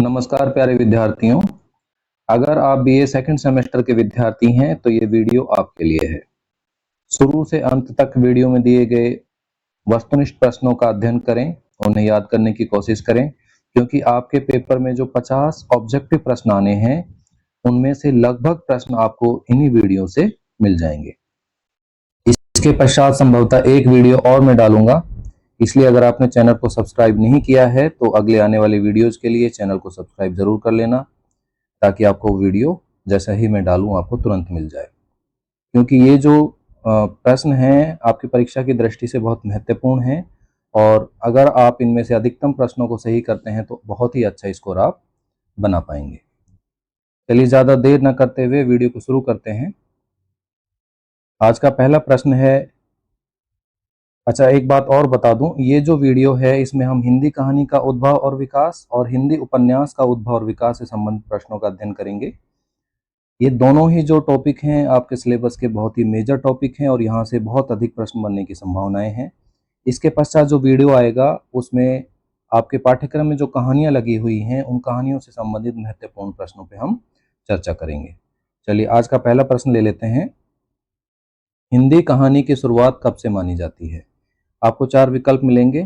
नमस्कार प्यारे विद्यार्थियों। अगर आप बीए सेकंड सेमेस्टर के विद्यार्थी हैं तो ये वीडियो आपके लिए है। शुरू से अंत तक वीडियो में दिए गए वस्तुनिष्ठ प्रश्नों का अध्ययन करें, उन्हें याद करने की कोशिश करें, क्योंकि आपके पेपर में जो 50 ऑब्जेक्टिव प्रश्न आने हैं उनमें से लगभग प्रश्न आपको इन्हीं वीडियो से मिल जाएंगे। इसके पश्चात संभवतः एक वीडियो और मैं डालूंगा, इसलिए अगर आपने चैनल को सब्सक्राइब नहीं किया है तो अगले आने वाले वीडियोज के लिए चैनल को सब्सक्राइब जरूर कर लेना, ताकि आपको वीडियो जैसा ही मैं डालूं आपको तुरंत मिल जाए। क्योंकि ये जो प्रश्न हैं आपकी परीक्षा की दृष्टि से बहुत महत्वपूर्ण हैं, और अगर आप इनमें से अधिकतम प्रश्नों को सही करते हैं तो बहुत ही अच्छा स्कोर आप बना पाएंगे। चलिए ज़्यादा देर न करते हुए वीडियो को शुरू करते हैं। आज का पहला प्रश्न है। अच्छा, एक बात और बता दूं, ये जो वीडियो है इसमें हम हिंदी कहानी का उद्भव और विकास और हिंदी उपन्यास का उद्भव और विकास से संबंधित प्रश्नों का अध्ययन करेंगे। ये दोनों ही जो टॉपिक हैं आपके सिलेबस के बहुत ही मेजर टॉपिक हैं और यहाँ से बहुत अधिक प्रश्न बनने की संभावनाएं हैं। इसके पश्चात जो वीडियो आएगा उसमें आपके पाठ्यक्रम में जो कहानियाँ लगी हुई हैं उन कहानियों से संबंधित महत्वपूर्ण प्रश्नों पर हम चर्चा करेंगे। चलिए आज का पहला प्रश्न ले लेते हैं। हिंदी कहानी की शुरुआत कब से मानी जाती है? आपको 4 विकल्प मिलेंगे: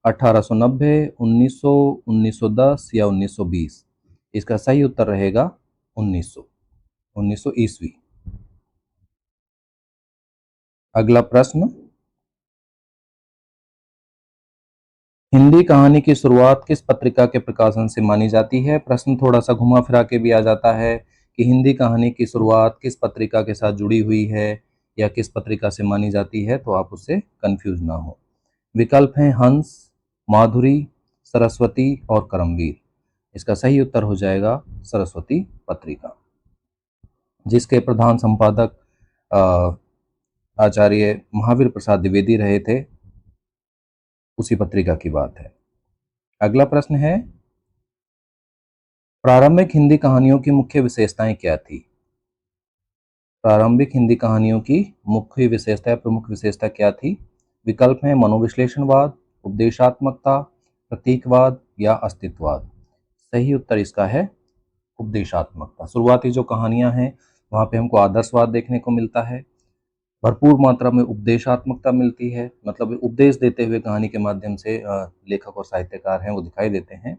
1890, 1900, 1910 या 1920। इसका सही उत्तर रहेगा 1900 ईस्वी। अगला प्रश्न, हिंदी कहानी की शुरुआत किस पत्रिका के प्रकाशन से मानी जाती है? प्रश्न थोड़ा सा घुमा फिरा के भी आ जाता है कि हिंदी कहानी की शुरुआत किस पत्रिका के साथ जुड़ी हुई है या किस पत्रिका से मानी जाती है, तो आप उससे कंफ्यूज ना हो। विकल्प हैं हंस, माधुरी, सरस्वती और करमवीर। इसका सही उत्तर हो जाएगा सरस्वती पत्रिका, जिसके प्रधान संपादक आचार्य महावीर प्रसाद द्विवेदी रहे थे। उसी पत्रिका की बात है। अगला प्रश्न है, प्रारंभिक हिंदी कहानियों की मुख्य विशेषताएं क्या थी? प्रारंभिक हिंदी कहानियों की मुख्य विशेषता, प्रमुख विशेषता क्या थी? विकल्प हैं मनोविश्लेषणवाद, उपदेशात्मकता, प्रतीकवाद या अस्तित्ववाद। सही उत्तर इसका है उपदेशात्मकता। शुरुआती जो कहानियां हैं वहां पे हमको आदर्शवाद देखने को मिलता है, भरपूर मात्रा में उपदेशात्मकता मिलती है, मतलब उपदेश देते हुए कहानी के माध्यम से लेखक और साहित्यकार हैं वो दिखाई देते हैं,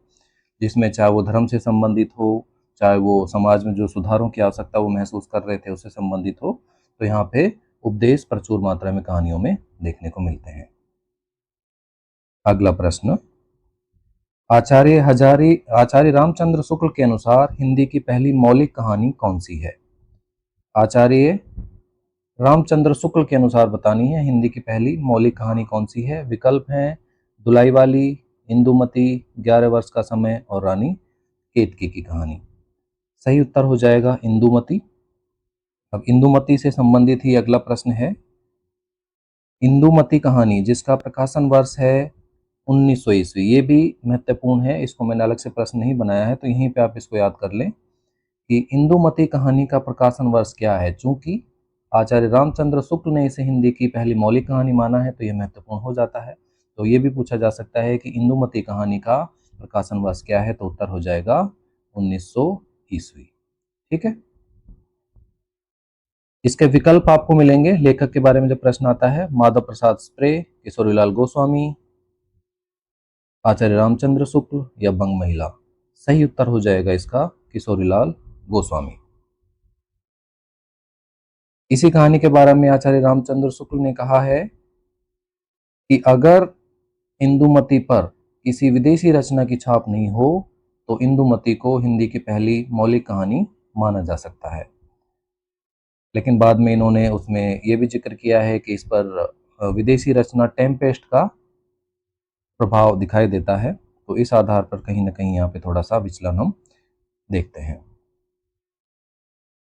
जिसमें चाहे वो धर्म से संबंधित हो, चाहे वो समाज में जो सुधारों की आवश्यकता वो महसूस कर रहे थे उससे संबंधित हो, तो यहाँ पे उपदेश प्रचुर मात्रा में कहानियों में देखने को मिलते हैं। अगला प्रश्न, आचार्य रामचंद्र शुक्ल के अनुसार हिंदी की पहली मौलिक कहानी कौन सी है? आचार्य रामचंद्र शुक्ल के अनुसार बतानी है हिंदी की पहली मौलिक कहानी कौन सी है। विकल्प हैं दुलाई वाली, इंदुमती, 11 वर्ष का समय और रानी केतकी की कहानी। सही उत्तर हो जाएगा इंदुमती। अब इंदुमती से संबंधित ही अगला प्रश्न है। इंदुमती कहानी जिसका प्रकाशन वर्ष है 1900 ईस्वी, ये भी महत्वपूर्ण है, इसको मैंने अलग से प्रश्न नहीं बनाया है, तो यहीं पे आप इसको याद कर लें कि इंदुमती कहानी का प्रकाशन वर्ष क्या है। चूंकि आचार्य रामचंद्र शुक्ल ने इसे हिंदी की पहली मौलिक कहानी माना है तो यह महत्वपूर्ण हो जाता है। तो ये भी पूछा जा सकता है कि इंदुमती कहानी का प्रकाशन वर्ष क्या है, तो उत्तर हो जाएगा 1900 ईस्वी। ठीक है। इसके विकल्प आपको मिलेंगे। लेखक के बारे में जब प्रश्न आता है, माधव प्रसाद स्प्रे, किशोरीलाल गोस्वामी, आचार्य रामचंद्र शुक्ल या बंग महिला। सही उत्तर हो जाएगा इसका किशोरीलाल गोस्वामी। इसी कहानी के बारे में आचार्य रामचंद्र शुक्ल ने कहा है कि अगर इंदुमती पर किसी विदेशी रचना की छाप नहीं हो तो इंदुमती को हिंदी की पहली मौलिक कहानी माना जा सकता है। लेकिन बाद में इन्होंने उसमें यह भी जिक्र किया है कि इस पर विदेशी रचना टेम्पेस्ट का प्रभाव दिखाई देता है, तो इस आधार पर कहीं ना कहीं यहाँ पे थोड़ा सा विचलन हम देखते हैं।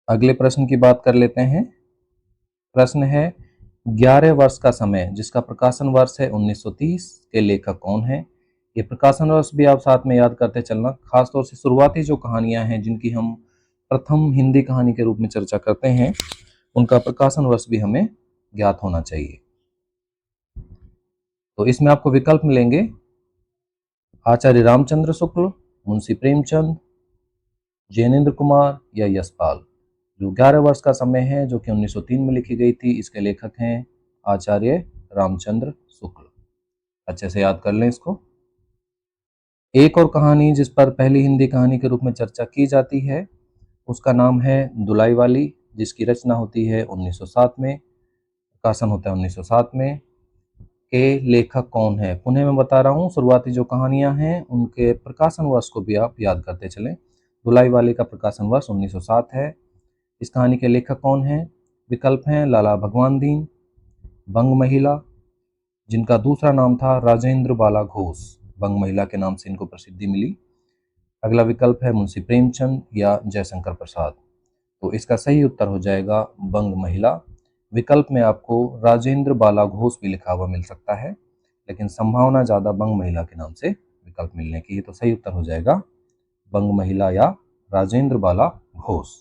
अगले प्रश्न की बात कर लेते हैं। प्रश्न है 11 वर्ष का समय जिसका प्रकाशन वर्ष है 1930 के लेखक कौन है? ये प्रकाशन वर्ष भी आप साथ में याद करते चलना, खासतौर से शुरुआती जो कहानियां हैं जिनकी हम प्रथम हिंदी कहानी के रूप में चर्चा करते हैं उनका प्रकाशन वर्ष भी हमें ज्ञात होना चाहिए। तो इसमें आपको विकल्प मिलेंगे आचार्य रामचंद्र शुक्ल, मुंशी प्रेमचंद, जैनेन्द्र कुमार या यशपाल। जो 11 वर्ष का समय है, जो कि 1903 में लिखी गई थी, इसके लेखक हैं आचार्य रामचंद्र शुक्ल। अच्छे से याद कर लें इसको। एक और कहानी जिस पर पहली हिंदी कहानी के रूप में चर्चा की जाती है, उसका नाम है दुलाई वाली, जिसकी रचना होती है 1907 में, प्रकाशन होता है 1907 में। के लेखक कौन है? पुनः मैं बता रहा हूँ, शुरुआती जो कहानियां हैं उनके प्रकाशन वर्ष को भी आप याद करते चलें। दुलाई वाली का प्रकाशन वर्ष 1907 है। इस कहानी के लेखक कौन हैं? विकल्प हैं लाला भगवान दीन, बंग महिला, जिनका दूसरा नाम था राजेंद्र बाला घोष, बंग महिला के नाम से इनको प्रसिद्धि मिली। अगला विकल्प है मुंशी प्रेमचंद या जयशंकर प्रसाद। तो इसका सही उत्तर हो जाएगा बंग महिला। विकल्प में आपको राजेंद्र बाला घोष भी लिखा हुआ मिल सकता है, लेकिन संभावना ज्यादा बंग महिला के नाम से विकल्प मिलने की है। तो सही उत्तर हो जाएगा बंग महिला या राजेंद्र बाला घोष।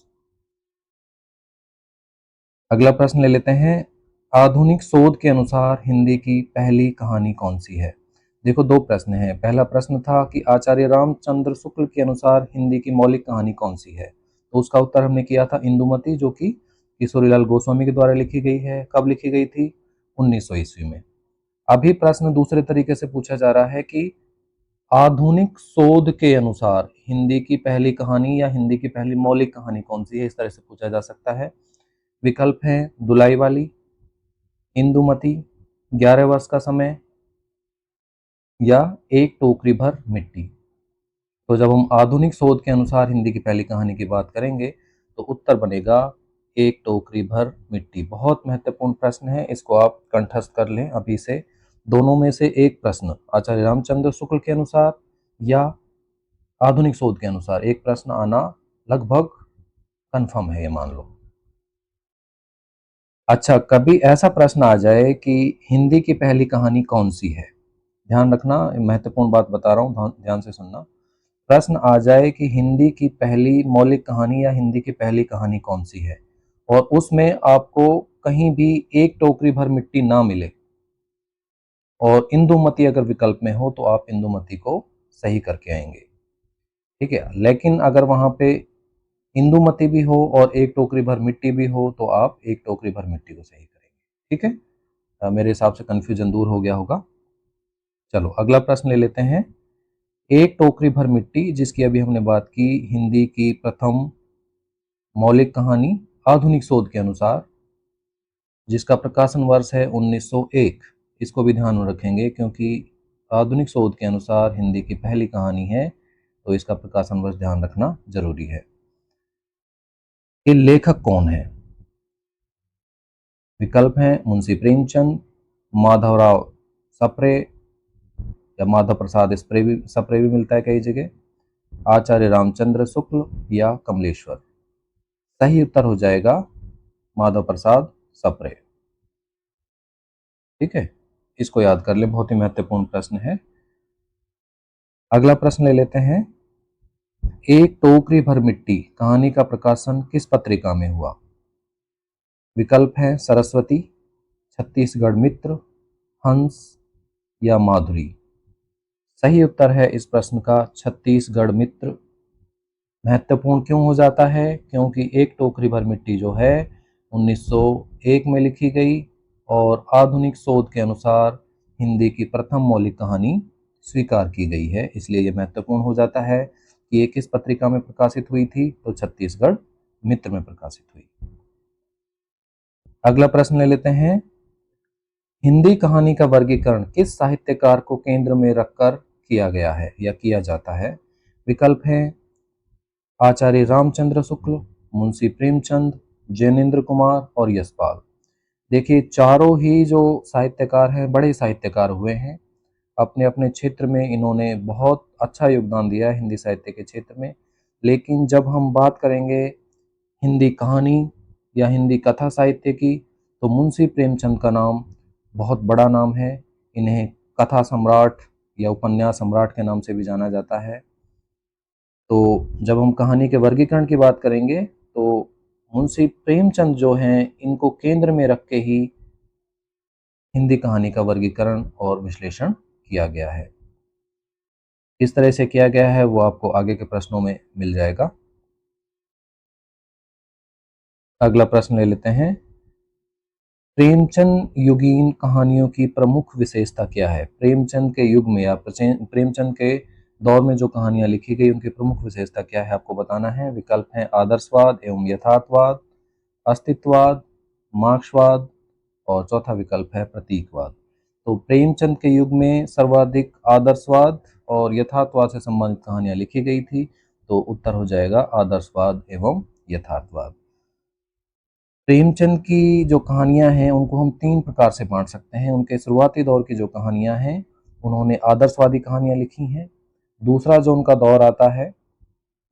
अगला प्रश्न ले लेते हैं, आधुनिक शोध के अनुसार हिंदी की पहली कहानी कौन सी है? देखो, दो प्रश्न हैं। पहला प्रश्न था कि आचार्य रामचंद्र शुक्ल के अनुसार हिंदी की मौलिक कहानी कौन सी है, तो उसका उत्तर हमने किया था इंदुमती, जो कि किशोरीलाल गोस्वामी के द्वारा लिखी गई है। कब लिखी गई थी? 1900 ईस्वी में। अभी प्रश्न दूसरे तरीके से पूछा जा रहा है कि आधुनिक शोध के अनुसार हिंदी की पहली कहानी या हिंदी की पहली मौलिक कहानी कौन सी है, इस तरह से पूछा जा सकता है। विकल्प हैं दुलाई वाली, इंदुमती, 11 वर्ष का समय या एक टोकरी भर मिट्टी। तो जब हम आधुनिक शोध के अनुसार हिंदी की पहली कहानी की बात करेंगे तो उत्तर बनेगा एक टोकरी भर मिट्टी। बहुत महत्वपूर्ण प्रश्न है, इसको आप कंठस्थ कर लें अभी से। दोनों में से एक प्रश्न आचार्य रामचंद्र शुक्ल के अनुसार या आधुनिक शोध के अनुसार एक प्रश्न आना लगभग कंफर्म है, ये मान लो। अच्छा, कभी ऐसा प्रश्न आ जाए कि हिंदी की पहली कहानी कौन सी है, ध्यान रखना, महत्वपूर्ण बात बता रहा हूँ, ध्यान से सुनना। प्रश्न आ जाए कि हिंदी की पहली मौलिक कहानी या हिंदी की पहली कहानी कौन सी है, और उसमें आपको कहीं भी एक टोकरी भर मिट्टी ना मिले और इंदुमती अगर विकल्प में हो, तो आप इंदुमती को सही करके आएंगे, ठीक है। लेकिन अगर वहां पे इंदुमती भी हो और एक टोकरी भर मिट्टी भी हो, तो आप एक टोकरी भर मिट्टी को सही करेंगे, ठीक है। मेरे हिसाब से कंफ्यूजन दूर हो गया होगा। चलो अगला प्रश्न ले लेते हैं। एक टोकरी भर मिट्टी, जिसकी अभी हमने बात की, हिंदी की प्रथम मौलिक कहानी आधुनिक शोध के अनुसार, जिसका प्रकाशन वर्ष है 1901। इसको भी ध्यान में रखेंगे क्योंकि आधुनिक शोध के अनुसार हिंदी की पहली कहानी है, तो इसका प्रकाशन वर्ष ध्यान रखना जरूरी है। ये लेखक कौन है? विकल्प हैं मुंशी प्रेमचंद, माधवराव सप्रे या माधव प्रसाद सप्रे भी मिलता है कई जगह, आचार्य रामचंद्र शुक्ल या कमलेश्वर। सही उत्तर हो जाएगा माधव प्रसाद सप्रे, ठीक है। इसको याद कर ले, बहुत ही महत्वपूर्ण प्रश्न है। अगला प्रश्न ले लेते हैं, एक टोकरी भर मिट्टी कहानी का प्रकाशन किस पत्रिका में हुआ? विकल्प है सरस्वती, छत्तीसगढ़ मित्र, हंस या माधुरी। सही उत्तर है इस प्रश्न का छत्तीसगढ़ मित्र। महत्वपूर्ण क्यों हो जाता है? क्योंकि एक टोकरी भर मिट्टी जो है 1901 में लिखी गई और आधुनिक शोध के अनुसार हिंदी की प्रथम मौलिक कहानी स्वीकार की गई है, इसलिए यह महत्वपूर्ण हो जाता है कि ये किस पत्रिका में प्रकाशित हुई थी, तो छत्तीसगढ़ मित्र में प्रकाशित हुई। अगला प्रश्न ले लेते हैं, हिंदी कहानी का वर्गीकरण किस साहित्यकार को केंद्र में रखकर किया गया है या किया जाता है? विकल्प हैं आचार्य रामचंद्र शुक्ल, मुंशी प्रेमचंद, जैनेन्द्र कुमार और यशपाल। देखिए, चारों ही जो साहित्यकार हैं बड़े साहित्यकार हुए हैं, अपने अपने क्षेत्र में इन्होंने बहुत अच्छा योगदान दिया है हिंदी साहित्य के क्षेत्र में। लेकिन जब हम बात करेंगे हिंदी कहानी या हिंदी कथा साहित्य की, तो मुंशी प्रेमचंद का नाम बहुत बड़ा नाम है। इन्हें कथा सम्राट या उपन्यास सम्राट के नाम से भी जाना जाता है। तो जब हम कहानी के वर्गीकरण की बात करेंगे तो मुंशी प्रेमचंद जो हैं, इनको केंद्र में रख के ही हिंदी कहानी का वर्गीकरण और विश्लेषण किया गया है। किस तरह से किया गया है वो आपको आगे के प्रश्नों में मिल जाएगा। अगला प्रश्न ले लेते हैं, प्रेमचंद युगीन कहानियों की प्रमुख विशेषता क्या है? प्रेमचंद के युग में या प्रेमचंद के दौर में जो कहानियां लिखी गई उनकी प्रमुख विशेषता क्या है आपको बताना है। विकल्प है आदर्शवाद एवं यथार्थवाद, अस्तित्ववाद, मार्क्सवाद और चौथा विकल्प है प्रतीकवाद। तो प्रेमचंद के युग में सर्वाधिक आदर्शवाद और यथार्थवाद से संबंधित कहानियां लिखी गई थी, तो उत्तर हो जाएगा आदर्शवाद एवं यथार्थवाद। प्रेमचंद की जो कहानियां हैं उनको हम तीन प्रकार से बांट सकते हैं। उनके शुरुआती दौर की जो कहानियां हैं उन्होंने आदर्शवादी कहानियां लिखी हैं। दूसरा जो उनका दौर आता है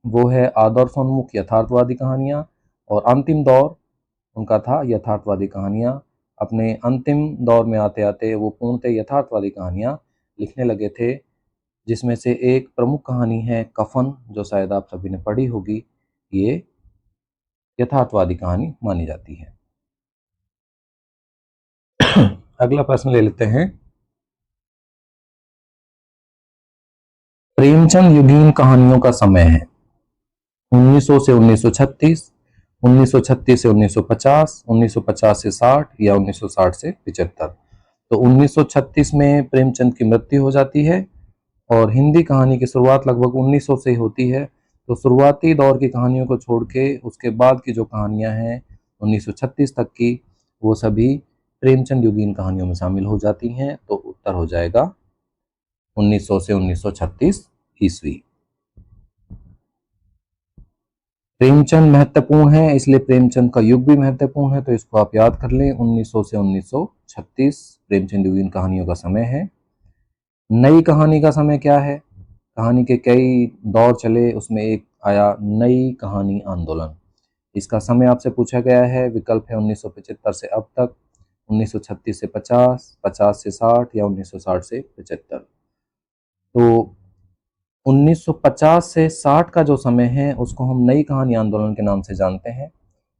वो है आदर्शोन्मुख यथार्थवादी कहानियां, और अंतिम दौर उनका था यथार्थवादी कहानियां। अपने अंतिम दौर में आते आते वो पूर्णतः यथार्थवादी कहानियां लिखने लगे थे, जिसमें से एक प्रमुख कहानी है कफन, जो शायद आप सभी ने पढ़ी होगी। ये यथार्थवादी कहानी मानी जाती है। अगला प्रश्न ले लेते हैं, प्रेमचंद युगीन कहानियों का समय है 1900 से 1936, 1936 से 1950, 1950 से 60 या 1960 से 75। तो 1936 में प्रेमचंद की मृत्यु हो जाती है और हिंदी कहानी की शुरुआत लगभग 1900 से होती है। तो शुरुआती दौर की कहानियों को छोड़ के उसके बाद की जो कहानियां हैं 1936 तक की, वो सभी प्रेमचंद युगीन कहानियों में शामिल हो जाती हैं। तो उत्तर हो जाएगा 1900 से 1936 ईस्वी। प्रेमचंद महत्वपूर्ण है, इसलिए प्रेमचंद का युग भी महत्वपूर्ण है, तो इसको आप याद कर लें। 1900 से 1936 प्रेमचंद युगीन कहानियों का समय है। नई कहानी का समय क्या है? कहानी के कई दौर चले, उसमें एक आया नई कहानी आंदोलन। इसका समय आपसे पूछा गया है। विकल्प है 1975 से अब तक, 1936 से 50, 50 से 60 या 1960 से 75। तो 1950 से 60 का जो समय है उसको हम नई कहानी आंदोलन के नाम से जानते हैं।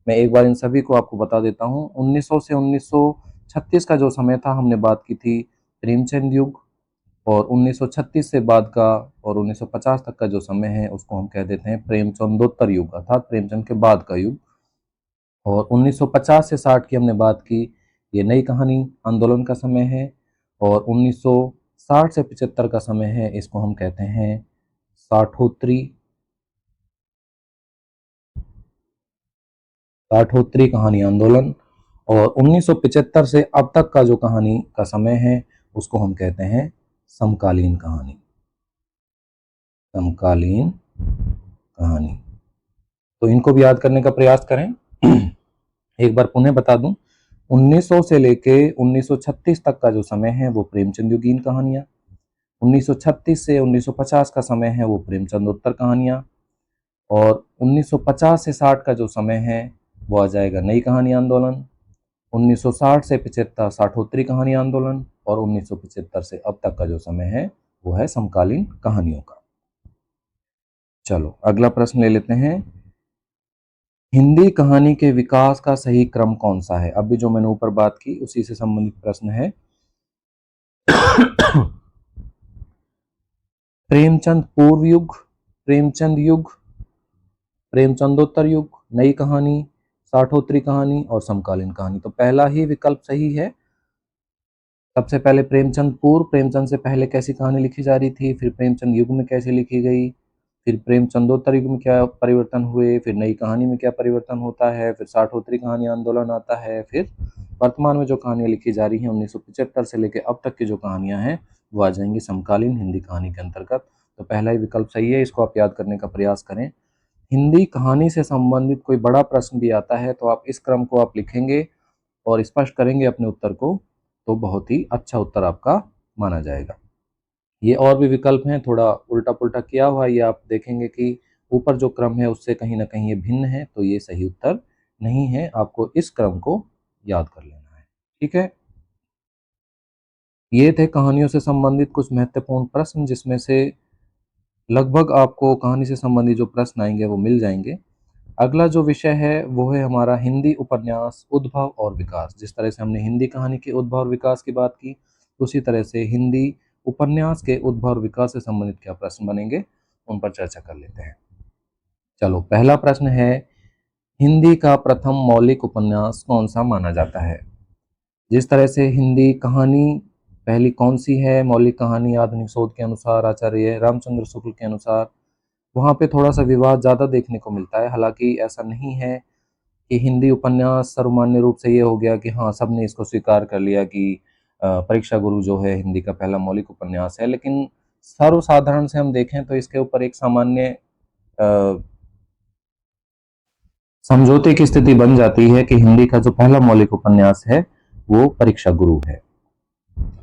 मैं एक बार इन सभी को आपको बता देता हूँ। 1900 से 1936 का जो समय था, हमने बात की थी प्रेमचंद युग, और 1936 से बाद का और 1950 तक का जो समय है उसको हम कह देते हैं प्रेमचंदोत्तर युग, अर्थात प्रेमचंद के बाद का युग। और 1950 से 60 की हमने बात की, ये नई कहानी आंदोलन का समय है। और 1960 से 75 का समय है, इसको हम कहते हैं साठोत्तरी कहानी आंदोलन। और 1975 से अब तक का जो कहानी का समय है उसको हम कहते हैं समकालीन कहानी। समकालीन कहानी, तो इनको भी याद करने का प्रयास करें। एक बार पुनः बता दूं, 1900 से लेके 1936 तक का जो समय है वो प्रेमचंद युगीन कहानियां, 1936 से 1950 का समय है वो प्रेमचंदोत्तर कहानियां, और 1950 से 60 का जो समय है वो आ जाएगा नई कहानी आंदोलन, 1960 से 75 साठोत्तरी कहानी आंदोलन, और 1975 से अब तक का जो समय है वो है समकालीन कहानियों का। चलो अगला प्रश्न ले लेते हैं, हिंदी कहानी के विकास का सही क्रम कौन सा है? अभी जो मैंने ऊपर बात की उसी से संबंधित प्रश्न है। प्रेमचंद पूर्व युग, प्रेमचंद युग, प्रेमचंदोत्तर युग, नई कहानी, साठोत्तरी कहानी और समकालीन कहानी। तो पहला ही विकल्प सही है। सबसे पहले प्रेमचंद पूर्व, प्रेमचंद से पहले कैसी कहानी लिखी जा रही थी, फिर प्रेमचंद युग में कैसे लिखी गई, फिर प्रेमचंदोत्तर युग में क्या परिवर्तन हुए, फिर नई कहानी में क्या परिवर्तन होता है, फिर साठोत्तरी कहानी आंदोलन आता है, फिर वर्तमान में जो कहानियां लिखी जा रही हैं 1975 से लेकर अब तक की जो कहानियां हैं वो आ जाएंगी समकालीन हिंदी कहानी के अंतर्गत। तो पहला ही विकल्प सही है, इसको आप याद करने का प्रयास करें। हिंदी कहानी से संबंधित कोई बड़ा प्रश्न भी आता है तो आप इस क्रम को आप लिखेंगे और स्पष्ट करेंगे अपने उत्तर को, तो बहुत ही अच्छा उत्तर आपका माना जाएगा। ये और भी विकल्प हैं, थोड़ा उल्टा पुल्टा किया हुआ, ये आप देखेंगे कि ऊपर जो क्रम है उससे कहीं ना कहीं ये भिन्न है, तो ये सही उत्तर नहीं है। आपको इस क्रम को याद कर लेना है। ठीक है, ये थे कहानियों से संबंधित कुछ महत्वपूर्ण प्रश्न, जिसमें से लगभग आपको कहानी से संबंधित जो प्रश्न आएंगे वो मिल जाएंगे। अगला जो विषय है वो है हमारा हिंदी उपन्यास उद्भव और विकास। जिस तरह से हमने हिंदी कहानी के उद्भव और विकास की बात की, उसी तरह से हिंदी उपन्यास के उद्भव और विकास से संबंधित क्या प्रश्न बनेंगे, उन पर चर्चा कर लेते हैं। चलो, पहला प्रश्न है, हिंदी का प्रथम मौलिक उपन्यास कौन सा माना जाता है? जिस तरह से हिंदी कहानी पहली कौन सी है, मौलिक कहानी आधुनिक शोध के अनुसार, आचार्य रामचंद्र शुक्ल के अनुसार, वहाँ पे थोड़ा सा विवाद ज़्यादा देखने को मिलता है। हालांकि ऐसा नहीं है कि हिंदी उपन्यास सर्वमान्य रूप से ये हो गया कि हाँ, सबने इसको स्वीकार कर लिया कि परीक्षा गुरु जो है हिंदी का पहला मौलिक उपन्यास है। लेकिन सर्वसाधारण से हम देखें तो इसके ऊपर एक सामान्य समझौते की स्थिति बन जाती है कि हिंदी का जो पहला मौलिक उपन्यास है वो परीक्षा गुरु है।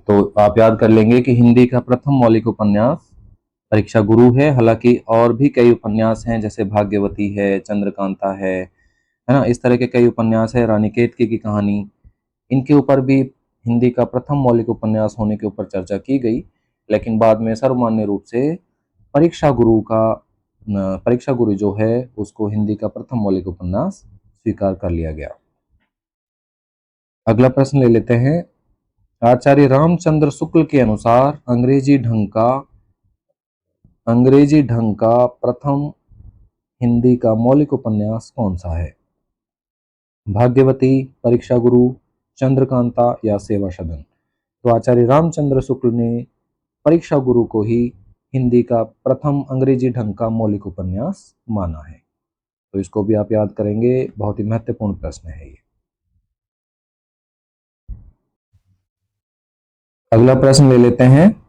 तो आप याद कर लेंगे कि हिंदी का प्रथम मौलिक उपन्यास परीक्षा गुरु है। हालांकि और भी कई उपन्यास हैं, जैसे भाग्यवती है, चंद्रकांता है ना, इस तरह के कई उपन्यास है, रानी केतकी की कहानी, इनके ऊपर भी हिंदी का प्रथम मौलिक उपन्यास होने के ऊपर चर्चा की गई। लेकिन बाद में सर्वमान्य रूप से परीक्षा गुरु जो है उसको हिंदी का प्रथम मौलिक उपन्यास स्वीकार कर लिया गया। अगला प्रश्न ले लेते हैं, आचार्य रामचंद्र शुक्ल के अनुसार अंग्रेजी ढंग का प्रथम हिंदी का मौलिक उपन्यास कौन सा है? भाग्यवती, परीक्षा गुरु, चंद्रकांता या सेवा सदन? तो आचार्य रामचंद्र शुक्ल ने परीक्षा गुरु को ही हिंदी का प्रथम अंग्रेजी ढंग का मौलिक उपन्यास माना है। तो इसको भी आप याद करेंगे, बहुत ही महत्वपूर्ण प्रश्न है ये। अगला प्रश्न ले लेते हैं,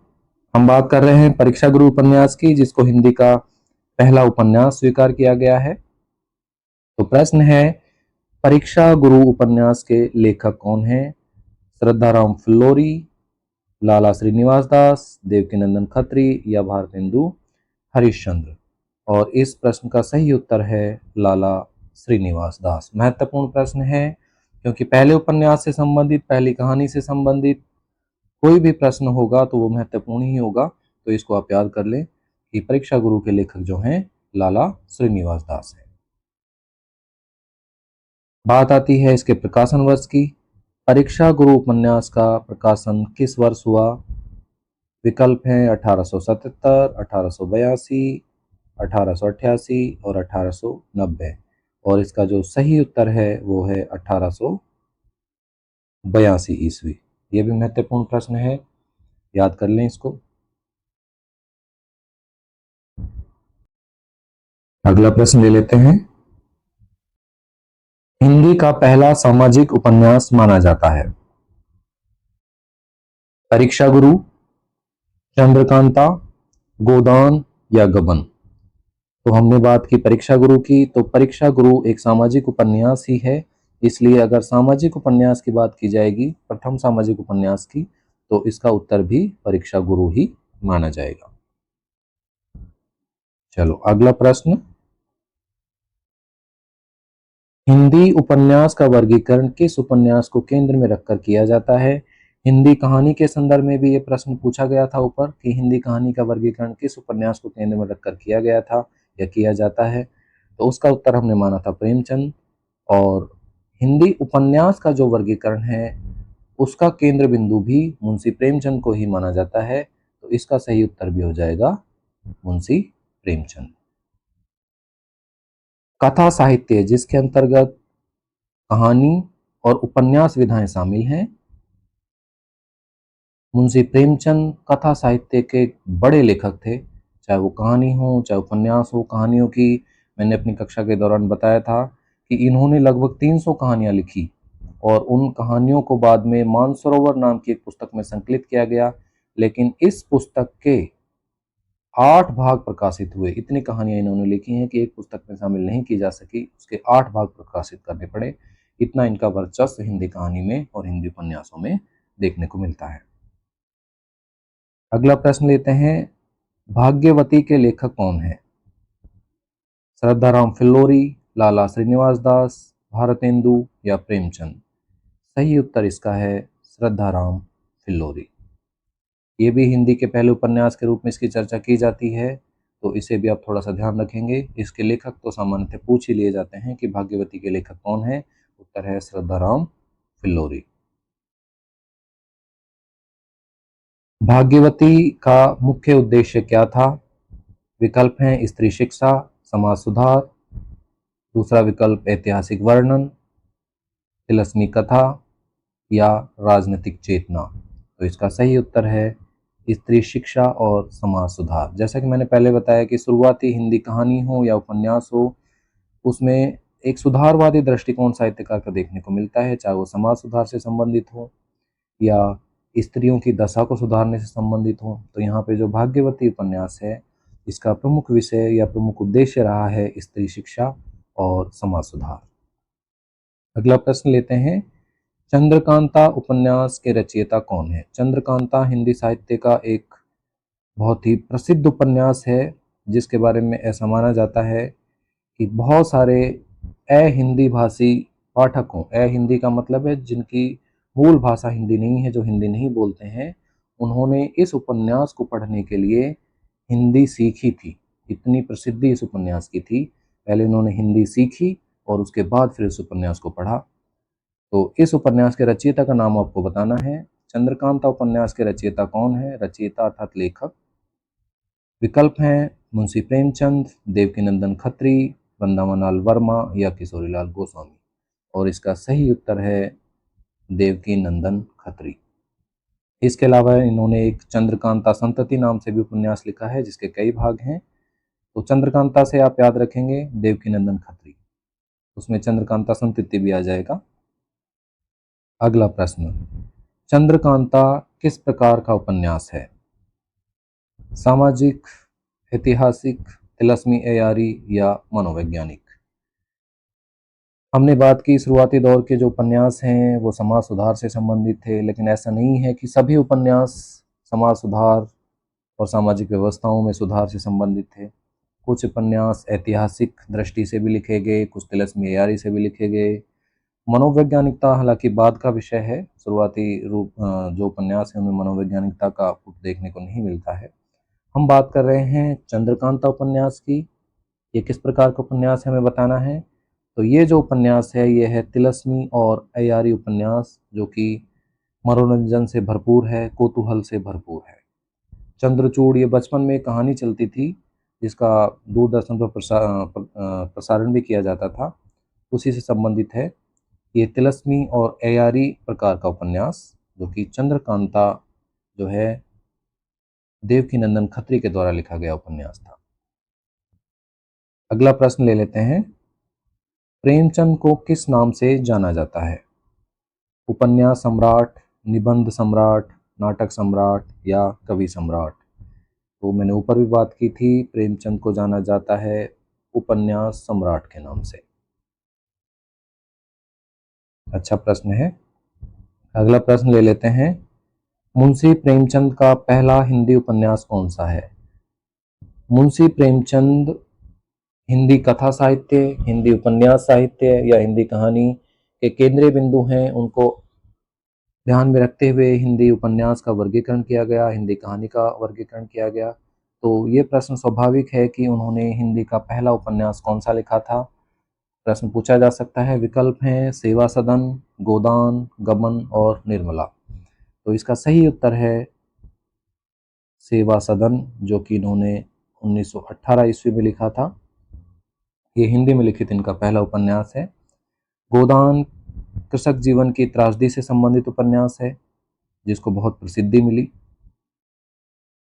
हम बात कर रहे हैं परीक्षा गुरु उपन्यास की, जिसको हिंदी का पहला उपन्यास स्वीकार किया गया है। तो प्रश्न है, परीक्षा गुरु उपन्यास के लेखक कौन हैं? श्रद्धाराम फिल्लोरी, लाला श्रीनिवास दास, देवकीनंदन खत्री या भारतेंदु हरिश्चंद्र? और इस प्रश्न का सही उत्तर है लाला श्रीनिवास दास। महत्वपूर्ण प्रश्न है, क्योंकि पहले उपन्यास से संबंधित, पहली कहानी से संबंधित कोई भी प्रश्न होगा तो वो महत्वपूर्ण ही होगा। तो इसको आप याद कर लें कि परीक्षा गुरु के लेखक जो हैं लाला श्रीनिवास दास है। बात आती है इसके प्रकाशन वर्ष की। परीक्षा गुरु उपन्यास का प्रकाशन किस वर्ष हुआ? विकल्प हैं 1877, 1882, 1888 और 1890। और इसका जो सही उत्तर है वो है 1882 ईस्वी। ये भी महत्वपूर्ण प्रश्न है, याद कर लें इसको। अगला प्रश्न ले लेते हैं, हिंदी का पहला सामाजिक उपन्यास माना जाता है परीक्षा गुरु, चंद्रकांता, गोदान या गबन? तो हमने बात की परीक्षा गुरु की, तो परीक्षा गुरु एक सामाजिक उपन्यास ही है। इसलिए अगर सामाजिक उपन्यास की बात की जाएगी, प्रथम सामाजिक उपन्यास की, तो इसका उत्तर भी परीक्षा गुरु ही माना जाएगा। चलो, अगला प्रश्न, हिंदी उपन्यास का वर्गीकरण किस उपन्यास को केंद्र में रखकर किया जाता है? हिंदी कहानी के संदर्भ में भी ये प्रश्न पूछा गया था ऊपर कि हिंदी कहानी का वर्गीकरण किस उपन्यास को केंद्र में रखकर किया गया था या किया जाता है। तो उसका उत्तर हमने माना था प्रेमचंद। और हिंदी उपन्यास का जो वर्गीकरण है उसका केंद्र बिंदु भी मुंशी प्रेमचंद को ही माना जाता है। तो इसका सही उत्तर भी हो जाएगा मुंशी प्रेमचंद। कथा साहित्य, जिसके अंतर्गत कहानी और उपन्यास विधाएं शामिल हैं। मुंशी प्रेमचंद कथा साहित्य के बड़े लेखक थे, चाहे वो कहानी हो चाहे उपन्यास हो। कहानियों की मैंने अपनी कक्षा के दौरान बताया था कि इन्होंने लगभग 300 कहानियां लिखी और उन कहानियों को बाद में मानसरोवर नाम की एक पुस्तक में संकलित किया गया। लेकिन इस पुस्तक के 8 भाग प्रकाशित हुए। इतनी कहानियां इन्होंने लिखी हैं कि एक पुस्तक में शामिल नहीं की जा सकी, उसके 8 भाग प्रकाशित करने पड़े। इतना इनका वर्चस्व हिंदी कहानी में और हिंदी उपन्यासों में देखने को मिलता है। अगला प्रश्न लेते हैं, भाग्यवती के लेखक कौन है? श्रद्धाराम फिल्लोरी, लाला श्रीनिवास दास, भारतेंदु या प्रेमचंद? सही उत्तर इसका है श्रद्धाराम फिल्लोरी। ये भी हिंदी के पहले उपन्यास के रूप में इसकी चर्चा की जाती है, तो इसे भी आप थोड़ा सा ध्यान रखेंगे। इसके लेखक तो सामान्यतः पूछ ही लिए जाते हैं कि भाग्यवती के लेखक कौन है। उत्तर है श्रद्धाराम फिल्लोरी। भाग्यवती का मुख्य उद्देश्य क्या था? विकल्प हैं स्त्री शिक्षा, समाज सुधार, दूसरा विकल्प ऐतिहासिक वर्णन, तिलस्मी कथा या राजनीतिक चेतना। तो इसका सही उत्तर है स्त्री शिक्षा और समाज सुधार। जैसा कि मैंने पहले बताया कि शुरुआती हिंदी कहानी हो या उपन्यास हो, उसमें एक सुधारवादी दृष्टिकोण साहित्यकार का देखने को मिलता है, चाहे वो समाज सुधार से संबंधित हो या स्त्रियों की दशा को सुधारने से संबंधित हो। तो यहाँ पे जो भाग्यवती उपन्यास है, इसका प्रमुख विषय या प्रमुख उद्देश्य रहा है स्त्री शिक्षा और समाज सुधार। अगला प्रश्न लेते हैं, चंद्रकांता उपन्यास के रचयिता कौन है? चंद्रकांता हिंदी साहित्य का एक बहुत ही प्रसिद्ध उपन्यास है, जिसके बारे में ऐसा माना जाता है कि बहुत सारे हिंदी भाषी पाठकों, हिंदी का मतलब है जिनकी मूल भाषा हिंदी नहीं है, जो हिंदी नहीं बोलते हैं, उन्होंने इस उपन्यास को पढ़ने के लिए हिंदी सीखी थी। इतनी प्रसिद्धि इस उपन्यास की थी, पहले उन्होंने हिंदी सीखी और उसके बाद फिर इस उपन्यास को पढ़ा। तो इस उपन्यास के रचयिता का नाम आपको बताना है। चंद्रकांता उपन्यास के रचयिता कौन है? रचयिता अर्थात लेखक। विकल्प हैं मुंशी प्रेमचंद, देवकीनंदन खत्री, वृंदावनलाल वर्मा या किशोरीलाल गोस्वामी। और इसका सही उत्तर है देवकीनंदन खत्री। इसके अलावा इन्होंने एक चंद्रकांता संतति नाम से भी उपन्यास लिखा है, जिसके कई भाग हैं। तो चंद्रकांता से आप याद रखेंगे देवकीनंदन खत्री, उसमें चंद्रकांता संतति भी आ जाएगा। अगला प्रश्न, चंद्रकांता किस प्रकार का उपन्यास है? सामाजिक, ऐतिहासिक, तिलस्मी एयारी या मनोवैज्ञानिक? हमने बात की शुरुआती दौर के जो उपन्यास हैं वो समाज सुधार से संबंधित थे, लेकिन ऐसा नहीं है कि सभी उपन्यास समाज सुधार और सामाजिक व्यवस्थाओं में सुधार से संबंधित थे। कुछ उपन्यास ऐतिहासिक दृष्टि से भी लिखे गए, कुछ तिलस्मी एयारी से भी लिखे गए। मनोवैज्ञानिकता हालांकि बाद का विषय है, शुरुआती रूप जो उपन्यास है उनमें मनोवैज्ञानिकता का पुट देखने को नहीं मिलता है। हम बात कर रहे हैं चंद्रकांता उपन्यास की। ये किस प्रकार का उपन्यास है हमें बताना है। तो ये जो उपन्यास है ये है तिलस्मी और अय्यारी उपन्यास, जो कि मनोरंजन से भरपूर है, कौतूहल से भरपूर है। चंद्रचूड़, ये बचपन में एक कहानी चलती थी जिसका दूरदर्शन पर प्रसारण भी किया जाता था, उसी से संबंधित है ये तिलस्मी और अय्यारी प्रकार का उपन्यास, जो कि चंद्रकांता जो है देवकीनंदन खत्री के द्वारा लिखा गया उपन्यास था। अगला प्रश्न ले लेते हैं, प्रेमचंद को किस नाम से जाना जाता है? उपन्यास सम्राट, निबंध सम्राट, नाटक सम्राट या कवि सम्राट? तो मैंने ऊपर भी बात की थी, प्रेमचंद को जाना जाता है उपन्यास सम्राट के नाम से। अच्छा प्रश्न है। अगला प्रश्न ले लेते हैं, मुंशी प्रेमचंद का पहला हिंदी उपन्यास कौन सा है? मुंशी प्रेमचंद हिंदी कथा साहित्य, हिंदी उपन्यास साहित्य या हिंदी कहानी के केंद्रीय बिंदु हैं, उनको ध्यान में रखते हुए हिंदी उपन्यास का वर्गीकरण किया गया, हिंदी कहानी का वर्गीकरण किया गया। तो ये प्रश्न स्वाभाविक है कि उन्होंने हिंदी का पहला उपन्यास कौन सा लिखा था? प्रश्न पूछा जा सकता है। विकल्प हैं सेवा सदन, गोदान, गमन और निर्मला। तो इसका सही उत्तर है सेवा सदन, जो कि इन्होंने 1918 ईस्वी में लिखा था। ये हिंदी में लिखित इनका पहला उपन्यास है। गोदान कृषक जीवन की त्रासदी से संबंधित उपन्यास है, जिसको बहुत प्रसिद्धि मिली।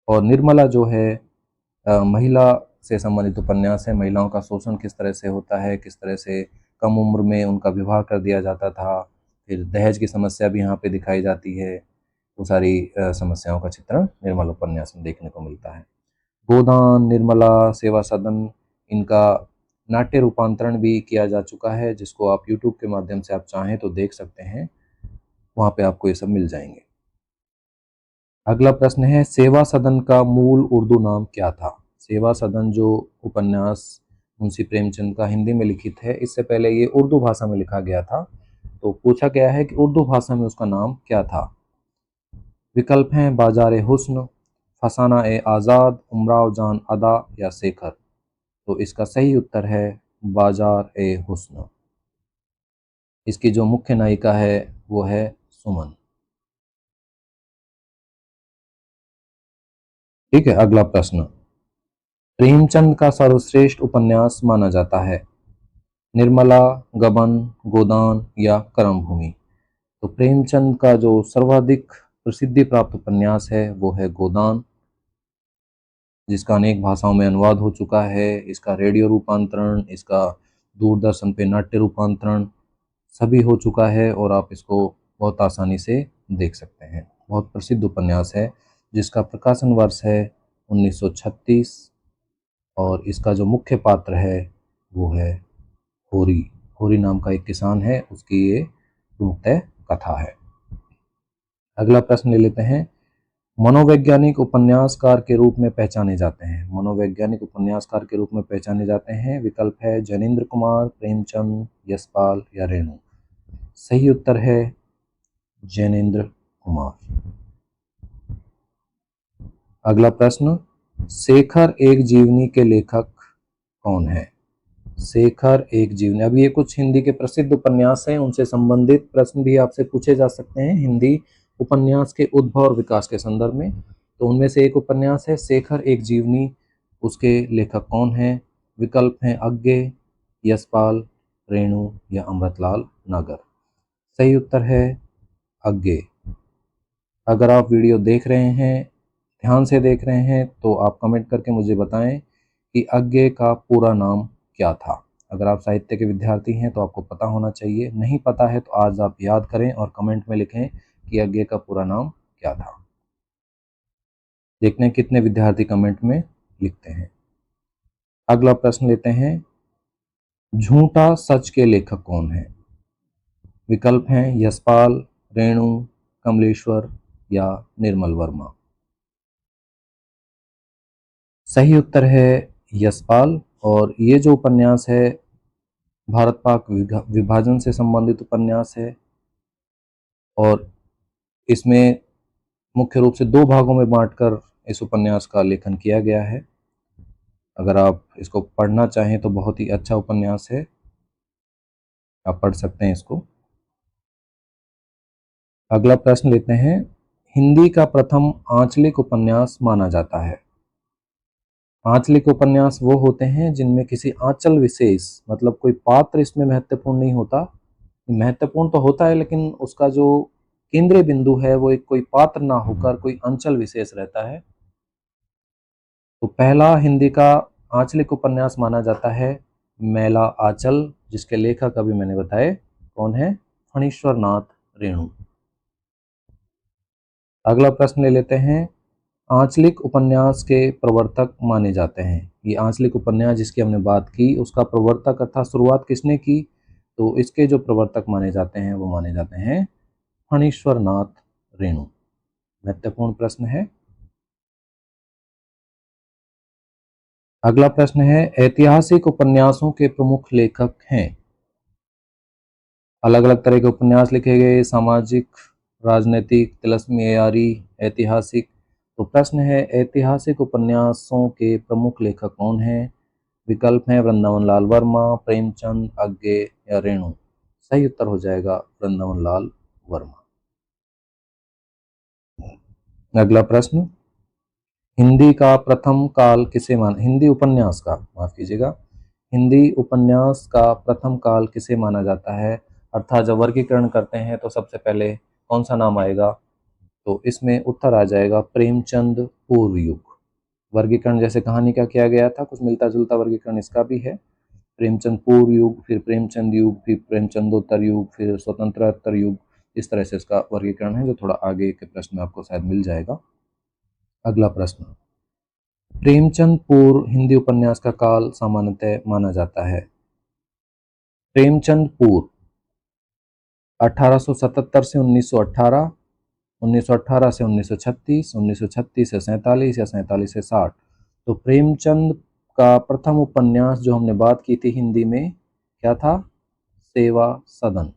और निर्मला जो है महिला से संबंधित उपन्यास है, महिलाओं का शोषण किस तरह से होता है, किस तरह से कम उम्र में उनका विवाह कर दिया जाता था, फिर दहेज की समस्या भी यहाँ पे दिखाई जाती है। वो सारी समस्याओं का चित्रण निर्मला उपन्यास में देखने को मिलता है। गोदान, निर्मला, सेवा सदन, इनका नाट्य रूपांतरण भी किया जा चुका है, जिसको आप यूट्यूब के माध्यम से आप चाहें तो देख सकते हैं, वहाँ पे आपको ये सब मिल जाएंगे। अगला प्रश्न है, सेवा सदन का मूल उर्दू नाम क्या था? सेवा सदन जो उपन्यास मुंशी प्रेमचंद का हिंदी में लिखित है, इससे पहले ये उर्दू भाषा में लिखा गया था। तो पूछा गया है कि उर्दू भाषा में उसका नाम क्या था। विकल्प हैं बाजार ए हुस्न, फसाना ए आज़ाद, उमराव जान अदा या शेखर। तो इसका सही उत्तर है बाजार ए हुस्न। इसकी जो मुख्य नायिका है वो है सुमन। ठीक है, अगला प्रश्न, प्रेमचंद का सर्वश्रेष्ठ उपन्यास माना जाता है निर्मला, गबन, गोदान या कर्मभूमि। तो प्रेमचंद का जो सर्वाधिक प्रसिद्धि प्राप्त उपन्यास है वो है गोदान, जिसका अनेक भाषाओं में अनुवाद हो चुका है। इसका रेडियो रूपांतरण, इसका दूरदर्शन पे नाट्य रूपांतरण सभी हो चुका है और आप इसको बहुत आसानी से देख सकते हैं। बहुत प्रसिद्ध उपन्यास है जिसका प्रकाशन वर्ष है 1936 और इसका जो मुख्य पात्र है वो है होरी। होरी नाम का एक किसान है, उसकी ये प्रमुखतः कथा है। अगला प्रश्न ले लेते हैं, मनोवैज्ञानिक उपन्यासकार के रूप में पहचाने जाते हैं। मनोवैज्ञानिक उपन्यासकार के रूप में पहचाने जाते हैं। विकल्प है जैनेन्द्र कुमार, प्रेमचंद, यशपाल या रेणु। सही उत्तर है जैनेन्द्र कुमार। अगला प्रश्न, शेखर एक जीवनी के लेखक कौन है? शेखर एक जीवनी, अब ये कुछ हिंदी के प्रसिद्ध उपन्यास हैं, उनसे संबंधित प्रश्न भी आपसे पूछे जा सकते हैं हिंदी उपन्यास के उद्भव और विकास के संदर्भ में। तो उनमें से एक उपन्यास है शेखर एक जीवनी, उसके लेखक कौन है? विकल्प हैं अज्ञे, यशपाल, रेणु या अमृतलाल नागर। सही उत्तर है अज्ञे। अगर आप वीडियो देख रहे हैं, ध्यान से देख रहे हैं, तो आप कमेंट करके मुझे बताएं कि अज्ञे का पूरा नाम क्या था। अगर आप साहित्य के विद्यार्थी हैं तो आपको पता होना चाहिए, नहीं पता है तो आज आप याद करें और कमेंट में लिखें कि अज्ञे का पूरा नाम क्या था। देखते हैं कितने विद्यार्थी कमेंट में लिखते हैं। अगला प्रश्न लेते हैं, झूठा सच के लेखक कौन है? विकल्प हैं यशपाल, रेणु, कमलेश्वर या निर्मल वर्मा। सही उत्तर है यशपाल। और ये जो उपन्यास है भारत पाक विभाजन से संबंधित उपन्यास है और इसमें मुख्य रूप से दो भागों में बांटकर इस उपन्यास का लेखन किया गया है। अगर आप इसको पढ़ना चाहें तो बहुत ही अच्छा उपन्यास है, आप पढ़ सकते हैं इसको। अगला प्रश्न लेते हैं, हिंदी का प्रथम आंचलिक उपन्यास माना जाता है। आंचलिक उपन्यास वो होते हैं जिनमें किसी आंचल विशेष, मतलब कोई पात्र इसमें महत्वपूर्ण नहीं होता, महत्वपूर्ण तो होता है लेकिन उसका जो केंद्रीय बिंदु है वो एक कोई पात्र ना होकर कोई अंचल विशेष रहता है। तो पहला हिंदी का आंचलिक उपन्यास माना जाता है मैला आंचल, जिसके लेखक अभी मैंने बताए कौन है, फणीश्वर नाथ रेणु। अगला प्रश्न ले लेते हैं, आंचलिक उपन्यास के प्रवर्तक माने जाते हैं। ये आंचलिक उपन्यास जिसकी हमने बात की उसका प्रवर्तक अर्थात शुरुआत किसने की? तो इसके जो प्रवर्तक माने जाते हैं वो माने जाते हैं फणीश्वर नाथ रेणु। महत्वपूर्ण प्रश्न है। अगला प्रश्न है, ऐतिहासिक उपन्यासों के प्रमुख लेखक हैं। अलग अलग तरह के उपन्यास लिखे गए, सामाजिक, राजनीतिक, तिलस्मी एयारी, ऐतिहासिक। तो प्रश्न है ऐतिहासिक उपन्यासों के प्रमुख लेखक कौन हैं? विकल्प हैं वृंदावन लाल वर्मा, प्रेमचंद, अज्ञे या रेणु। सही उत्तर हो जाएगा वृंदावन लाल वर्मा। अगला प्रश्न, हिंदी का प्रथम काल किसे हिंदी उपन्यास का, माफ कीजिएगा, हिंदी उपन्यास का प्रथम काल किसे माना जाता है? अर्थात जब वर्गीकरण करते हैं तो सबसे पहले कौन सा नाम आएगा? तो इसमें उत्तर आ जाएगा प्रेमचंद पूर्व युग। वर्गीकरण जैसे कहानी का किया गया था, कुछ मिलता जुलता वर्गीकरण इसका भी है। प्रेमचंद पूर्व युग, फिर प्रेमचंद युग, फिर प्रेमचंदोत्तर युग, फिर स्वतंत्रोत्तर युग। इस तरह से इसका वर्गीकरण है जो थोड़ा आगे के प्रश्न में आपको शायद मिल जाएगा। अगला प्रश्न, प्रेमचंद पूर्व हिंदी उपन्यास का काल सामान्यतः माना जाता है। प्रेमचंद पूर्व 1877 से 1918, 1918 से 1936, 1936 से 47 या 47 से 60। तो प्रेमचंद का प्रथम उपन्यास जो हमने बात की थी हिंदी में क्या था? सेवा सदन।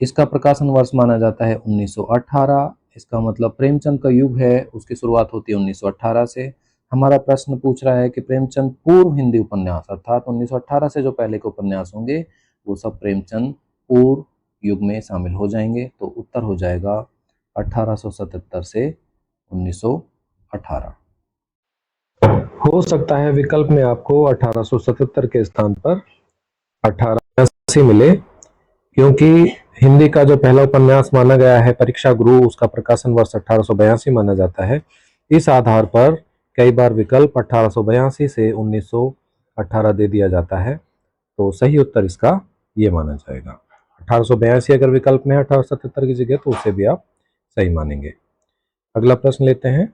इसका प्रकाशन वर्ष माना जाता है 1918। इसका मतलब प्रेमचंद का युग है उसकी शुरुआत होती है 1918 से। हमारा प्रश्न पूछ रहा है कि प्रेमचंद पूर्व हिंदी उपन्यास अर्थात 1918 से जो पहले के उपन्यास होंगे वो सब प्रेमचंद पूर्व युग में शामिल हो जाएंगे। तो उत्तर हो जाएगा 1877 से 1918। हो सकता है विकल्प में आपको 1877 के स्थान पर 1882 मिले, क्योंकि हिंदी का जो पहला उपन्यास माना गया है परीक्षा गुरु, उसका प्रकाशन वर्ष 1882 माना जाता है। इस आधार पर कई बार विकल्प 1882 से 1918 दे दिया जाता है, तो सही उत्तर इसका ये माना जाएगा। 1882 अगर विकल्प में है 1877 की जगह, तो उसे भी आप सही मानेंगे। अगला प्रश्न लेते हैं।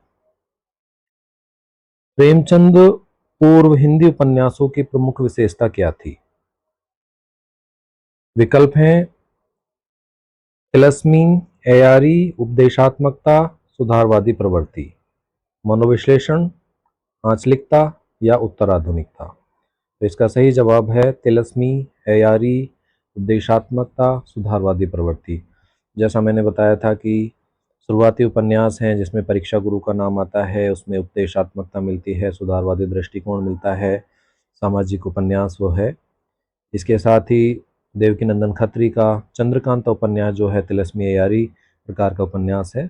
प्रेमचंद पूर्व हिंदी उपन्यासों की प्रमुख विशेषता क्या थी? विकल्प हैं तिलस्मी, एयारी, उपदेशात्मकता, सुधारवादी प्रवृत्ति, मनोविश्लेषण, आंचलिकता या उत्तराधुनिकता। तो इसका सही जवाब है तिलस्मी, एयारी, उपदेशात्मकता, सुधारवादी प्रवृत्ति। जैसा मैंने बताया था कि शुरुआती उपन्यास हैं जिसमें परीक्षा गुरु का नाम आता है, उसमें उपदेशात्मकता मिलती है, सुधारवादी दृष्टिकोण मिलता है, सामाजिक उपन्यास वो है। इसके साथ ही देवकीनंदन खत्री का चंद्रकांता उपन्यास जो है तिलस्मी एयारी प्रकार का उपन्यास है।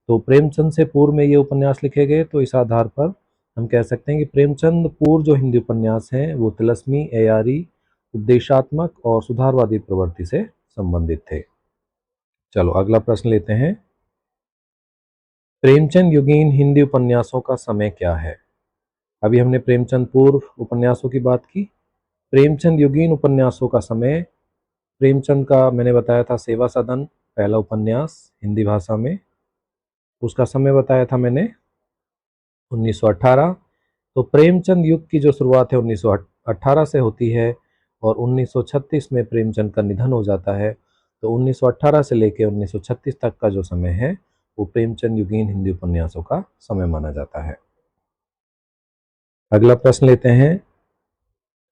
तो प्रेमचंद से पूर्व में ये उपन्यास लिखे गए, तो इस आधार पर हम कह सकते हैं कि प्रेमचंद पूर्व जो हिंदी उपन्यास हैं वो तिलस्मी, एयारी, उपदेशात्मक और सुधारवादी प्रवृत्ति से संबंधित थे। चलो अगला प्रश्न लेते हैं। प्रेमचंद युगीन हिंदी उपन्यासों का समय क्या है? अभी हमने प्रेमचंद पूर्व उपन्यासों की बात की। प्रेमचंद युगीन उपन्यासों का समय, प्रेमचंद का मैंने बताया था सेवा सदन पहला उपन्यास हिंदी भाषा में, उसका समय बताया था मैंने 1918। तो प्रेमचंद युग की जो शुरुआत है 1918 से होती है और 1936 में प्रेमचंद का निधन हो जाता है। तो 1918 से लेकर 1936 तक का जो समय है वो प्रेमचंद युगीन हिंदी उपन्यासों का समय माना जाता है। अगला प्रश्न लेते हैं।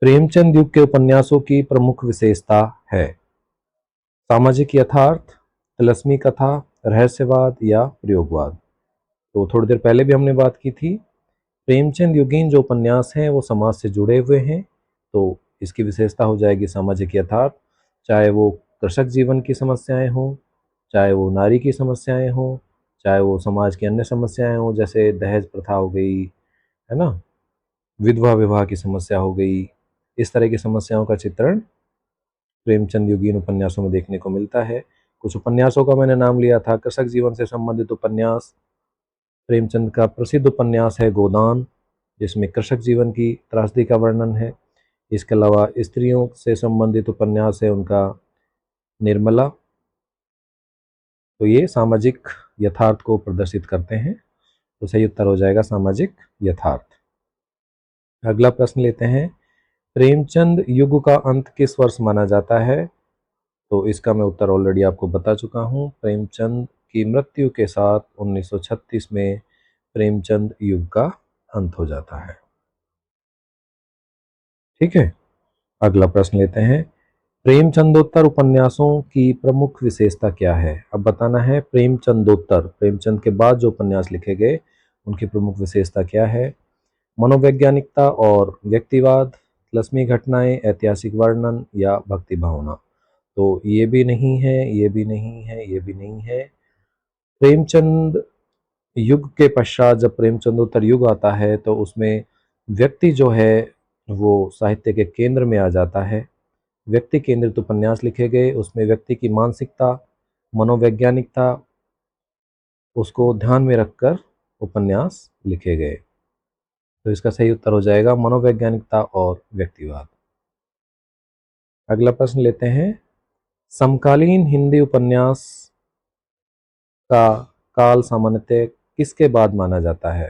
प्रेमचंद युग के उपन्यासों की प्रमुख विशेषता है? सामाजिक यथार्थ, तिलस्मी कथा, रहस्यवाद या प्रयोगवाद। तो थोड़ी देर पहले भी हमने बात की थी, प्रेमचंद युगीन जो उपन्यास हैं वो समाज से जुड़े हुए हैं, तो इसकी विशेषता हो जाएगी सामाजिक यथार्थ। चाहे वो कृषक जीवन की समस्याएं हों, चाहे वो नारी की समस्याएं हों, चाहे वो समाज की अन्य समस्याएं हों, जैसे दहेज प्रथा हो गई, है ना, विधवा विवाह की समस्या हो गई, इस तरह की समस्याओं का चित्रण प्रेमचंद युगीन उपन्यासों में देखने को मिलता है। कुछ उपन्यासों का मैंने नाम लिया था। कृषक जीवन से संबंधित उपन्यास, प्रेमचंद का प्रसिद्ध उपन्यास है गोदान, जिसमें कृषक जीवन की त्रासदी का वर्णन है। इसके अलावा स्त्रियों से संबंधित उपन्यास है उनका निर्मला। तो ये सामाजिक यथार्थ को प्रदर्शित करते हैं, तो सही उत्तर हो जाएगा सामाजिक यथार्थ। अगला प्रश्न लेते हैं। प्रेमचंद युग का अंत किस वर्ष माना जाता है? तो इसका मैं उत्तर ऑलरेडी आपको बता चुका हूँ। प्रेमचंद की मृत्यु के साथ 1936 में प्रेमचंद युग का अंत हो जाता है। ठीक है, अगला प्रश्न लेते हैं। प्रेमचंदोत्तर उपन्यासों की प्रमुख विशेषता क्या है? अब बताना है प्रेमचंदोत्तर, प्रेमचंद के बाद जो उपन्यास लिखे गए उनकी प्रमुख विशेषता क्या है? मनोवैज्ञानिकता और व्यक्तिवाद, तिलस्मी घटनाएं, ऐतिहासिक वर्णन या भक्ति भावना। तो ये भी नहीं है, ये भी नहीं है, ये भी नहीं है। प्रेमचंद युग के पश्चात जब प्रेमचंदोत्तर युग आता है तो उसमें व्यक्ति जो है वो साहित्य के केंद्र में आ जाता है। व्यक्ति केंद्रित उपन्यास लिखे गए, उसमें व्यक्ति की मानसिकता, मनोवैज्ञानिकता, उसको ध्यान में रखकर उपन्यास लिखे गए। तो इसका सही उत्तर हो जाएगा मनोवैज्ञानिकता और व्यक्तिवाद। अगला प्रश्न लेते हैं। समकालीन हिंदी उपन्यास का काल सामान्यतः किसके बाद माना जाता है?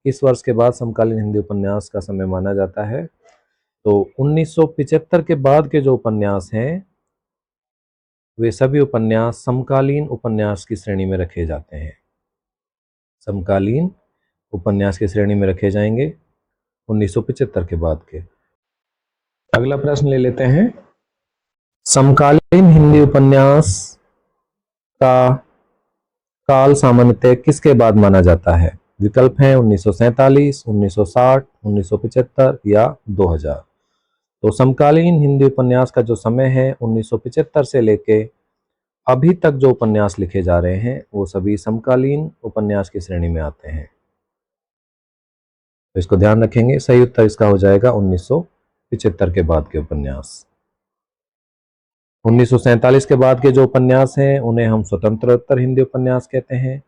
किस वर्ष के बाद समकालीन हिंदी उपन्यास का समय माना जाता है? तो 1975 के बाद के जो उपन्यास हैं वे सभी उपन्यास समकालीन उपन्यास की श्रेणी में रखे जाते हैं। समकालीन उपन्यास की श्रेणी में रखे जाएंगे 1975 के बाद के। अगला प्रश्न ले लेते हैं। समकालीन हिंदी उपन्यास का काल सामान्यतः किसके बाद माना जाता है? विकल्प हैं 1947, 1960, 1975 या 2000। तो समकालीन हिंदी उपन्यास का जो समय है 1975 से लेके अभी तक जो उपन्यास लिखे जा रहे हैं वो सभी समकालीन उपन्यास की श्रेणी में आते हैं। तो इसको ध्यान रखेंगे। सही उत्तर इसका हो जाएगा 1975 के बाद के उपन्यास। 1947 के बाद के जो उपन्यास हैं उन्हें हम स्वतंत्रोत्तर हिंदी उपन्यास कहते हैं,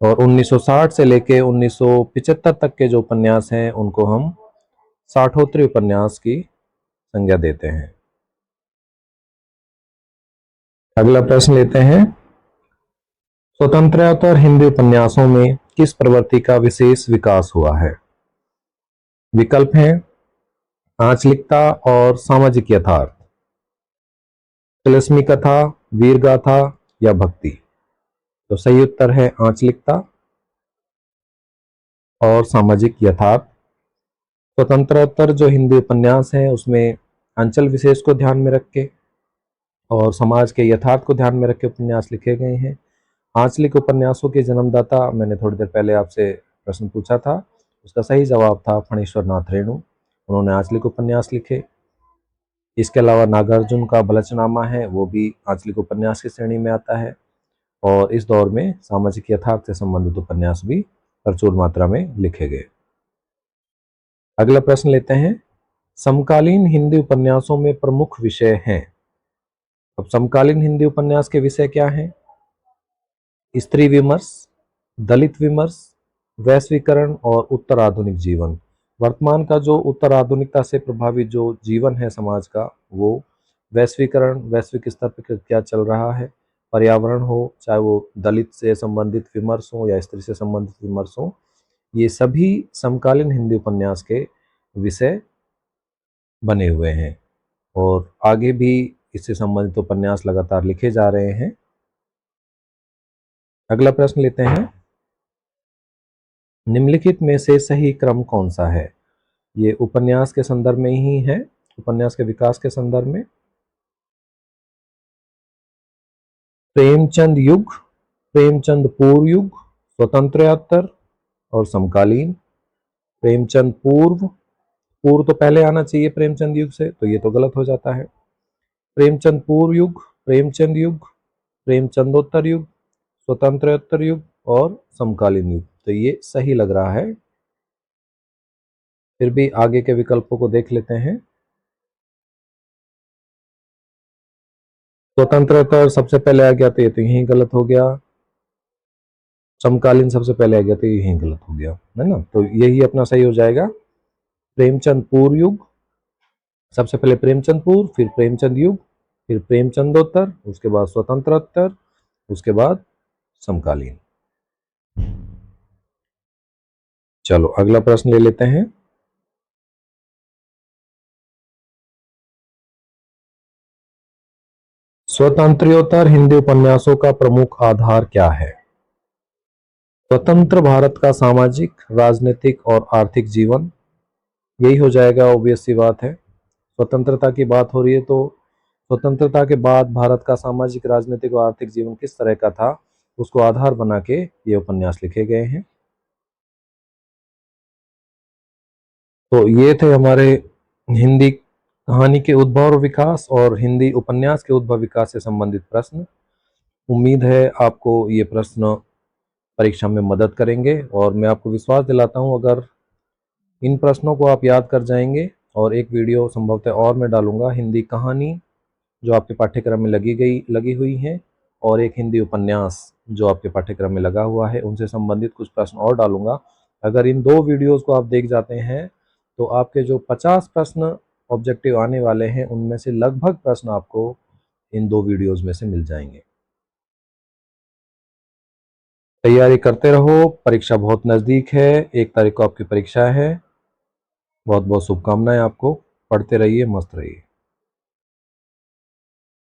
और 1960 से लेके 1975 तक के जो उपन्यास हैं उनको हम साठोत्तरी उपन्यास की संज्ञा देते हैं। अगला प्रश्न लेते हैं, स्वतंत्रोत्तर हिंदी उपन्यासों में किस प्रवृत्ति का विशेष विकास हुआ है? विकल्प हैं आंचलिकता और सामाजिक यथार्थ, तिलिस्मी कथा, वीर गाथा या भक्ति। तो सही उत्तर है आंचलिकता और सामाजिक यथार्थ। स्वतंत्रोत्तर जो हिंदी उपन्यास हैं उसमें अंचल विशेष को ध्यान में रख के और समाज के यथार्थ को ध्यान में रख के उपन्यास लिखे गए हैं। आंचलिक उपन्यासों के जन्मदाता मैंने थोड़ी देर पहले आपसे प्रश्न पूछा था, उसका सही जवाब था फणीश्वर नाथ रेणु। उन्होंने आंचलिक उपन्यास लिखे। इसके अलावा नागार्जुन का बलचनामा है वो भी आंचलिक उपन्यास की श्रेणी में आता है, और इस दौर में सामाजिक यथार्थ से संबंधित उपन्यास भी प्रचुर मात्रा में लिखे गए। अगला प्रश्न लेते हैं, समकालीन हिंदी उपन्यासों में प्रमुख विषय हैं। अब समकालीन हिंदी उपन्यास के विषय क्या हैं? स्त्री विमर्श, दलित विमर्श, वैश्वीकरण और उत्तर आधुनिक जीवन। वर्तमान का जो उत्तर आधुनिकता से प्रभावित जो जीवन है समाज का, वो वैश्वीकरण, वैश्विक स्तर पर क्या चल रहा है, पर्यावरण हो, चाहे वो दलित से संबंधित विमर्श हो या स्त्री से संबंधित विमर्श हो, ये सभी समकालीन हिंदी उपन्यास के विषय बने हुए हैं, और आगे भी इससे संबंधित उपन्यास लगातार लिखे जा रहे हैं। अगला प्रश्न लेते हैं, निम्नलिखित में से सही क्रम कौन सा है? ये उपन्यास के संदर्भ में ही है, उपन्यास के विकास के संदर्भ में। प्रेमचंद युग, प्रेमचंद पूर्व युग, स्वतंत्रोत्तर और समकालीन। प्रेमचंद पूर्व, पूर्व तो पहले आना चाहिए प्रेमचंद युग से, तो ये तो गलत हो जाता है। प्रेमचंद पूर्व युग, प्रेमचंद युग, प्रेमचंदोत्तर युग, स्वतंत्रोत्तर युग और समकालीन युग, तो ये सही लग रहा है। फिर भी आगे के विकल्पों को देख लेते हैं। स्वतंत्रोत्तर सबसे पहले आ गया तो ये तो यही गलत हो गया। समकालीन सबसे पहले आ गया तो यही गलत हो गया, है ना। तो यही अपना सही हो जाएगा। प्रेमचंद पूर्व युग, सबसे पहले प्रेमचंद पूर्व, फिर प्रेमचंद युग, फिर प्रेमचंदोत्तर, उसके बाद स्वतंत्रोत्तर, उसके बाद समकालीन। चलो अगला प्रश्न ले लेते हैं। स्वतंत्रोत्तर हिंदी उपन्यासों का प्रमुख आधार क्या है? स्वतंत्र भारत का सामाजिक, राजनीतिक और आर्थिक जीवन, यही हो जाएगा, ऑब्वियस सी बात है। स्वतंत्रता की बात हो रही है तो स्वतंत्रता के बाद भारत का सामाजिक, राजनीतिक और आर्थिक जीवन किस तरह का था, उसको आधार बना के ये उपन्यास लिखे गए हैं। तो ये थे हमारे हिंदी कहानी के उद्भव और विकास और हिंदी उपन्यास के उद्भव विकास से संबंधित प्रश्न। उम्मीद है आपको ये प्रश्न परीक्षा में मदद करेंगे, और मैं आपको विश्वास दिलाता हूँ अगर इन प्रश्नों को आप याद कर जाएंगे, और एक वीडियो संभवतः और मैं डालूंगा हिंदी कहानी जो आपके पाठ्यक्रम में लगी हुई है, और एक हिंदी उपन्यास जो आपके पाठ्यक्रम में लगा हुआ है, उनसे संबंधित कुछ प्रश्न और डालूंगा। अगर इन दो वीडियोस को आप देख जाते हैं तो आपके जो 50 प्रश्न ऑब्जेक्टिव आने वाले हैं उनमें से लगभग प्रश्न आपको इन दो वीडियोस में से मिल जाएंगे। तैयारी करते रहो, परीक्षा बहुत नज़दीक है, 1 तारीख को आपकी परीक्षा है। बहुत बहुत शुभकामनाएं आपको, पढ़ते रहिए, मस्त रहिए।